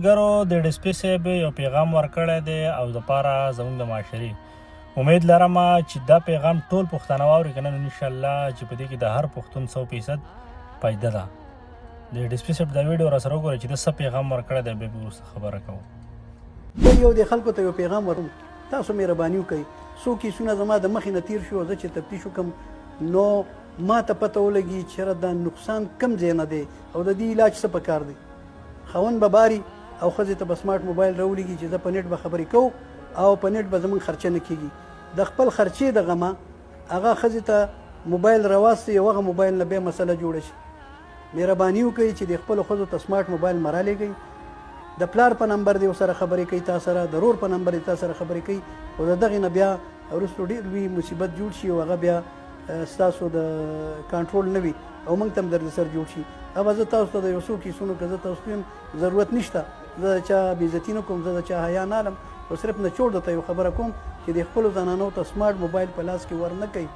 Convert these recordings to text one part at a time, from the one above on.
ګرو د ډیسپي صاحب یو پیغام ورکړی دی او دپاره زموږ د معاشري امید لرم چې دا پیغام ټول پښتانه واوري که نه نو انشاءالله چې په دې کې د هر پښتون 100% فایده ده. د ډیسپي صاحب دا ویډیو راسره وګورئ چې د څه پیغام ورکړی دی بیا به وروسته خبره کوو. یو د خلکو ته یو پیغام ورکوم، تاسو مهرباني وکئ، څو کیسونه زما د مخې نه تیر شو، زه چې تفتیش وکړم نو ما ته پته ولګي چې چېرې دا نقصان کم ځای نه دی او د دې علاج څه پکار دی. خاوند به باري او ښځې ته به سمارټ موبایل راولېږي چې زه په نیټ به خبرې کوو او په نیټ به زموږ خرچه نه کېږي. د خپل خرچې د غمه هغه ښځې ته موبایل راواستي او هغه موبایل نه بیا مسله جوړه شي. مهرباني وکړئ چې د خپلو ښځو ته سمارټ موبایل مه رالیږئ. د پلار په نمبر دی ورسره خبرې کوي، تا سره د رور په نمبر دی تا سره خبرې کوي او د دغې نه بیا وروسته ډېر لوی مصیبت جوړ شي او هغه بیا ستاسو د کنټرول نه وي او موږ ته هم درد سر جوړ شي. هغه زه تاسو ته د یو څو کیسونو که زه تاسو ته یم ضرورت نشته، زه د چا بېعزتي نه کوم، زه د چا حیا نه علم او صرف نچوړ درته یو خبره کوم چې د خپلو زنانو ته سمارټ موبایل په لاس کې ور نه کوي.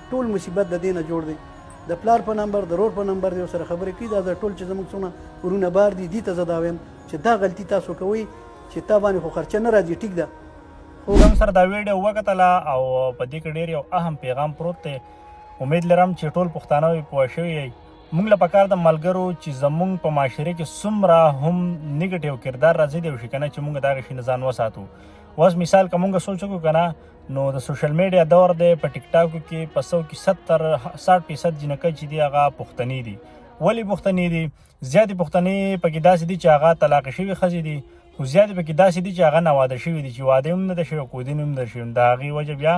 ټول مصیبت د دې نه جوړ دی. د پلار په نمبر د رور په نمبر دی ورسره خبرې کوي. دا د ټول چې زموږ څونه ورونه بار دي دې ته زه دا وایم چې دا غلطي تاسو کوئ چې تا باندې خو خرچه نه راځي، ټیک ده. موږ سره دا ویډیو وکتله او په دې کې ډېر یو اهم پیغام پروت دی. امید لرم چې ټول پښتانه وي پوه شوي یئ. موږ له پکار د ملګرو چې زموږ په معاشره کې څومره هم نیګټیو کردار راځي دی شي که نه چې موږ د هغې شي نه ځان وساتو. اوس مثال که موږ سوچ وکړو که نه نو د سوشل میډیا دور دی. په ټیک ټاکو کې په 100 کې 60% جنکۍ چې دي هغه پښتني دي. ولې پښتني دي؟ زیاتې پښتنې پکې داسې دي چې هغه طلاق شوي ښځې دي، خو زیاتې پکې داسې دي چې هغه ناواده شوي دي چې واده هم نه ده شوی او کودین هم نه ده شوی. د هغې وجه بیا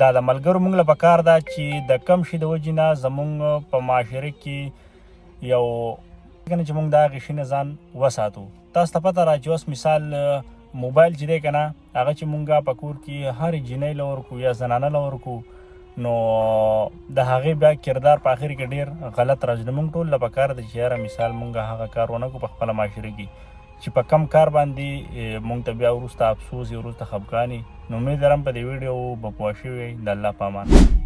دا د ملګرو موږ له پکار ده چې د کم شي د وجې نه زموږ په معاشره کې یو کنه چې موږ د هغې شي نه ځان وساتو. تاسو ته پته را چې اوس مثال موبایل چې دی که نه هغه چې موږ په کور کې هرې جینۍ له ورکو یا زنانه له ورکو نو د هغې بیا کردار په اخر کې ډېر غلط راځي. نو موږ ټول له پکار ده چې یاره مثال موږ هغه کار ونه کړو په خپله معاشره کې چې په کم کار باندې موږ ته بیا وروسته افسوس وروسته خفګان وي. نو امید لرم په دې ویډیو به پوه شوي یئ. د الله په امان.